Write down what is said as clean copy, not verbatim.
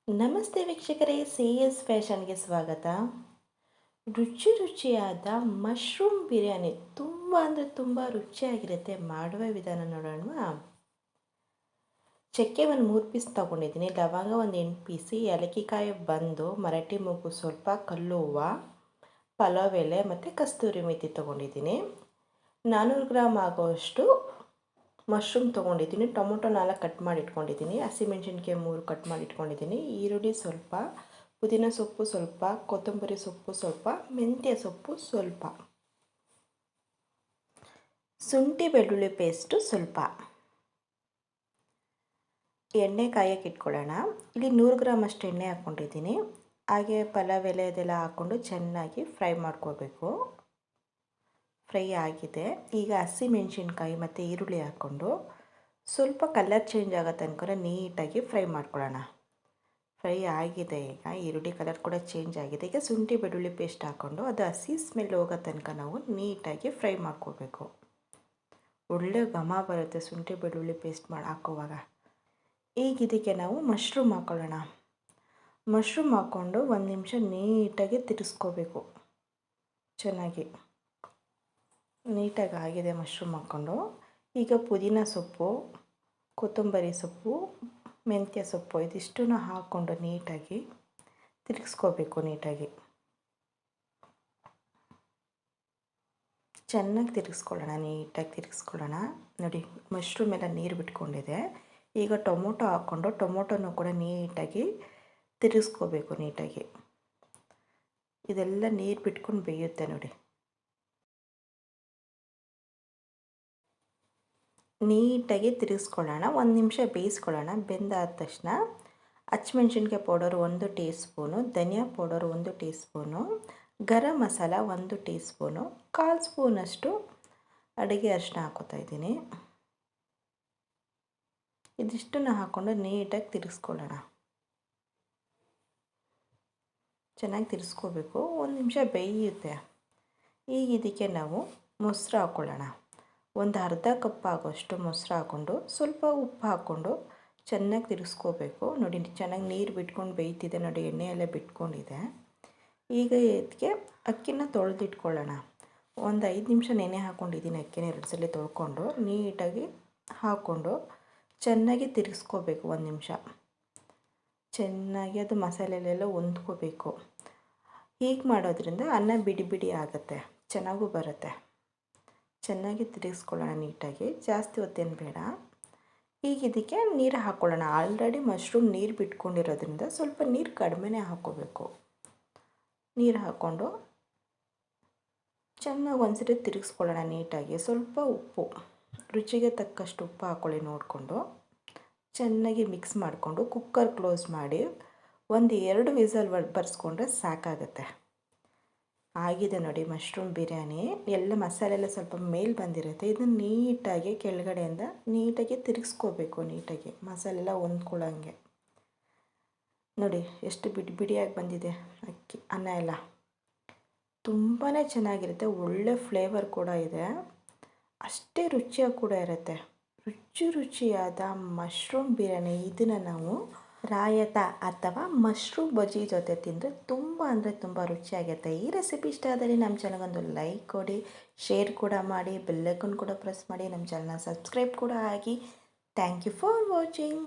ನಮಸ್ತೆ ವೀಕ್ಷಕರೇ, C S ಫ್ಯಾಷನ್ಗೆ ಸ್ವಾಗತ. ರುಚಿ ರುಚಿಯಾದ ಮಶ್ರೂಮ್ ಬಿರಿಯಾನಿ ತುಂಬ ಅಂದರೆ ತುಂಬ ರುಚಿಯಾಗಿರುತ್ತೆ. ಮಾಡುವ ವಿಧಾನ ನೋಡೋಣ. ಚಕ್ಕೆ ಒಂದು 3 ಪೀಸ್ ತೊಗೊಂಡಿದ್ದೀನಿ, ಲವಂಗ ಒಂದು 8 ಪೀಸಿ, ಏಲಕ್ಕಿಕಾಯಿ ಬಂದು, ಮರಾಠಿ ಮೊಗ್ಗು ಸ್ವಲ್ಪ, ಕಲ್ಲು ಹೂವು, ಪಲಾವ್ ಎಲೆ ಮತ್ತು ಕಸ್ತೂರಿ ಮೇಥಿ ತೊಗೊಂಡಿದ್ದೀನಿ. 400 ಗ್ರಾಮ್ ಆಗೋಷ್ಟು ಮಶ್ರೂಮ್ ತೊಗೊಂಡಿದ್ದೀನಿ. ಟೊಮೊಟೊ 4 ಕಟ್ ಮಾಡಿ ಇಟ್ಕೊಂಡಿದ್ದೀನಿ. ಹಸಿಮೆಣ್ಸಿನ್ಕಾಯಿ 3 ಕಟ್ ಮಾಡಿ ಇಟ್ಕೊಂಡಿದ್ದೀನಿ. ಈರುಳ್ಳಿ ಸ್ವಲ್ಪ, ಪುದೀನ ಸೊಪ್ಪು ಸ್ವಲ್ಪ, ಕೊತ್ತಂಬರಿ ಸೊಪ್ಪು ಸ್ವಲ್ಪ, ಮೆಂತ್ಯ ಸೊಪ್ಪು ಸ್ವಲ್ಪ, ಶುಂಠಿ ಬೆಳ್ಳುಳ್ಳಿ ಪೇಸ್ಟು ಸ್ವಲ್ಪ. ಎಣ್ಣೆ ಕಾಯಕ್ಕೆ ಇಟ್ಕೊಳ್ಳೋಣ. ಇಲ್ಲಿ 100 ಗ್ರಾಮ್ ಅಷ್ಟು ಎಣ್ಣೆ ಹಾಕ್ಕೊಂಡಿದ್ದೀನಿ. ಹಾಗೆ ಪಲಾವ್ ಎಲೆ ಅದೆಲ್ಲ ಹಾಕ್ಕೊಂಡು ಚೆನ್ನಾಗಿ ಫ್ರೈ ಮಾಡ್ಕೋಬೇಕು. ಫ್ರೈ ಆಗಿದೆ. ಈಗ ಹಸಿಮೆಣ್ಸಿನ್ಕಾಯಿ ಮತ್ತು ಈರುಳ್ಳಿ ಹಾಕ್ಕೊಂಡು ಸ್ವಲ್ಪ ಕಲರ್ ಚೇಂಜ್ ಆಗೋ ತನಕ ನೀಟಾಗಿ ಫ್ರೈ ಮಾಡ್ಕೊಳ್ಳೋಣ. ಫ್ರೈ ಆಗಿದೆ. ಈಗ ಈರುಳ್ಳಿ ಕಲರ್ ಕೂಡ ಚೇಂಜ್ ಆಗಿದೆ. ಈಗ ಶುಂಠಿ ಬೆಳ್ಳುಳ್ಳಿ ಪೇಸ್ಟ್ ಹಾಕ್ಕೊಂಡು ಅದು ಹಸಿ ಸ್ಮೆಲ್ ಹೋಗೋ ತನಕ ನಾವು ನೀಟಾಗಿ ಫ್ರೈ ಮಾಡ್ಕೋಬೇಕು. ಒಳ್ಳೆ ಘಮ ಬರುತ್ತೆ ಶುಂಠಿ ಬೆಳ್ಳುಳ್ಳಿ ಪೇಸ್ಟ್ ಹಾಕುವಾಗ. ಈಗ ಇದಕ್ಕೆ ನಾವು ಮಶ್ರೂಮ್ ಹಾಕ್ಕೊಳ್ಳೋಣ. ಮಶ್ರೂಮ್ ಹಾಕ್ಕೊಂಡು 1 ನಿಮಿಷ ನೀಟಾಗಿ ತಿರ್ಗಿಸ್ಕೋಬೇಕು. ನೀಟಾಗಿ ಆಗಿದೆ ಮಶ್ರೂಮ್ ಹಾಕ್ಕೊಂಡು. ಈಗ ಪುದೀನ ಸೊಪ್ಪು, ಕೊತ್ತಂಬರಿ ಸೊಪ್ಪು, ಮೆಂತ್ಯ ಸೊಪ್ಪು ಇದಿಷ್ಟನ್ನು ಹಾಕ್ಕೊಂಡು ನೀಟಾಗಿ ತಿರುಗಿಸ್ಕೋಬೇಕು. ಚೆನ್ನಾಗಿ ತಿರುಗಿಸ್ಕೊಳ್ಳೋಣ. ನೋಡಿ, ಮಶ್ರೂಮ್ ಎಲ್ಲ ನೀರು ಬಿಟ್ಕೊಂಡಿದೆ. ಈಗ ಟೊಮೊಟೊ ಹಾಕ್ಕೊಂಡು ಟೊಮೊಟೊನೂ ಕೂಡ ನೀಟಾಗಿ ತಿರುಗಿಸ್ಕೋಬೇಕು. ಇದೆಲ್ಲ ನೀರು ಬಿಟ್ಕೊಂಡು ಬೇಯುತ್ತೆ ನೋಡಿ. ನೀಟಾಗಿ ತಿರುಗಿಸ್ಕೊಳ್ಳೋಣ. 1 ನಿಮಿಷ ಬೇಯಿಸ್ಕೊಳ್ಳೋಣ. ಬೆಂದಾದ ತಕ್ಷಣ ಹಸಿಮೆಣ್ಸಿನ್ಕಾಯಿ ಪೌಡರ್ 1 ಟೀ ಸ್ಪೂನು, ಧನಿಯಾ powder 1 tea spoon, garam masala 1 tea spoon, 1/4 ಸ್ಪೂನಷ್ಟು ಅಡುಗೆ ಅರಿಶಿನ ಹಾಕ್ಕೋತಾ ಇದ್ದೀನಿ. ಇದಿಷ್ಟನ್ನು ಹಾಕ್ಕೊಂಡು ನೀಟಾಗಿ ತಿರುಗಿಸ್ಕೊಳ್ಳೋಣ. ಚೆನ್ನಾಗಿ ತಿರ್ಗಿಸ್ಕೋಬೇಕು. 1 ನಿಮಿಷ ಬೇಯುತ್ತೆ. ಈಗ ಇದಕ್ಕೆ ನಾವು ಮೊಸರು ಹಾಕ್ಕೊಳ್ಳೋಣ. ಒಂದು ಅರ್ಧ ಕಪ್ ಆಗೋಷ್ಟು ಮೊಸರು ಹಾಕ್ಕೊಂಡು ಸ್ವಲ್ಪ ಉಪ್ಪು ಹಾಕ್ಕೊಂಡು ಚೆನ್ನಾಗಿ ತಿರ್ಗಿಸ್ಕೋಬೇಕು. ನೋಡಿ, ಚೆನ್ನಾಗಿ ನೀರು ಬಿಟ್ಕೊಂಡು ಬೇಯ್ತಿದೆ ನೋಡಿ, ಎಣ್ಣೆ ಎಲ್ಲ ಬಿಟ್ಕೊಂಡಿದೆ. ಈಗ ಇದಕ್ಕೆ ಅಕ್ಕಿನ ತೊಳೆದಿಟ್ಕೊಳ್ಳೋಣ. ಒಂದು 5 ನಿಮಿಷ ನೆನೆ ಹಾಕ್ಕೊಂಡಿದ್ದೀನಿ. ಅಕ್ಕಿನ 2 ಸಲ ತೊಳ್ಕೊಂಡು ನೀಟಾಗಿ ಹಾಕ್ಕೊಂಡು ಚೆನ್ನಾಗಿ ತಿರ್ಗಿಸ್ಕೋಬೇಕು. 1 ನಿಮಿಷ ಚೆನ್ನಾಗಿ ಅದು ಮಸಾಲೆಲೆಲ್ಲ ಹೊಂದ್ಕೋಬೇಕು. ಹೀಗೆ ಮಾಡೋದ್ರಿಂದ ಅನ್ನ ಬಿಡಿ ಬಿಡಿ ಆಗುತ್ತೆ, ಚೆನ್ನಾಗೂ ಬರುತ್ತೆ. ಚೆನ್ನಾಗಿ ತಿರುಗಿಸ್ಕೊಳ್ಳೋಣ ನೀಟಾಗಿ, ಜಾಸ್ತಿ ಹೊತ್ತೇನು ಬೇಡ. ಈಗ ಇದಕ್ಕೆ ನೀರು ಹಾಕ್ಕೊಳ್ಳೋಣ. ಆಲ್ರೆಡಿ ಮಶ್ರೂಮ್ ನೀರು ಬಿಟ್ಕೊಂಡಿರೋದ್ರಿಂದ ಸ್ವಲ್ಪ ನೀರು ಕಡಿಮೆನೇ ಹಾಕ್ಕೋಬೇಕು. ನೀರು ಹಾಕ್ಕೊಂಡು ಚೆನ್ನಾಗಿ ಒಂದ್ಸರಿ ತಿರುಗಿಸ್ಕೊಳ್ಳೋಣ ನೀಟಾಗಿ. ಸ್ವಲ್ಪ ಉಪ್ಪು, ರುಚಿಗೆ ತಕ್ಕಷ್ಟು ಉಪ್ಪು ಹಾಕ್ಕೊಳ್ಳಿ ನೋಡಿಕೊಂಡು. ಚೆನ್ನಾಗಿ ಮಿಕ್ಸ್ ಮಾಡಿಕೊಂಡು ಕುಕ್ಕರ್ ಕ್ಲೋಸ್ ಮಾಡಿ 1-2 ವಿಸಲ್ ಬರ್ಸ್ಕೊಂಡ್ರೆ ಸಾಕಾಗುತ್ತೆ. ಆಗಿದೆ ನೋಡಿ ಮಶ್ರೂಮ್ ಬಿರಿಯಾನಿ. ಎಲ್ಲ ಮಸಾಲೆ ಎಲ್ಲ ಸ್ವಲ್ಪ ಮೇಲೆ ಬಂದಿರುತ್ತೆ. ಇದನ್ನು ನೀಟಾಗಿ ಕೆಳಗಡೆಯಿಂದ ನೀಟಾಗಿ ತಿರುಗಿಸ್ಕೋಬೇಕು. ಮಸಾಲೆ ಎಲ್ಲ ಹೊಂದ್ಕೊಳ್ಳೋಂಗೆ. ನೋಡಿ ಎಷ್ಟು ಬಿಡಿ ಬಿಡಿಯಾಗಿ ಬಂದಿದೆ ಅನ್ನ ಎಲ್ಲ. ತುಂಬಾ ಚೆನ್ನಾಗಿರುತ್ತೆ. ಒಳ್ಳೆ ಫ್ಲೇವರ್ ಕೂಡ ಇದೆ, ಅಷ್ಟೇ ರುಚಿಯಾಗಿ ಕೂಡ ಇರುತ್ತೆ. ರುಚಿಯಾದ ಮಶ್ರೂಮ್ ಬಿರಿಯಾನಿ. ಇದನ್ನು ನಾವು ರಾಯತ ಅಥವಾ ಮಶ್ರೂಮ್ ಬಜ್ಜಿ ಜೊತೆ ತಿಂದರೆ ತುಂಬ ಅಂದರೆ ತುಂಬ ರುಚಿಯಾಗಿರುತ್ತೆ. ಈ ರೆಸಿಪಿ ಇಷ್ಟ ಆದರೆ ನಮ್ಮ ಚಾನಲ್ಗೊಂದು ಲೈಕ್ ಕೊಡಿ, ಶೇರ್ ಕೂಡ ಮಾಡಿ, ಬೆಲ್ ಐಕಾನ್ ಕೂಡ ಪ್ರೆಸ್ ಮಾಡಿ, ನಮ್ಮ ಚಾನಲ್ನ ಸಬ್ಸ್ಕ್ರೈಬ್ ಕೂಡ ಆಗಿ. Thank you for watching.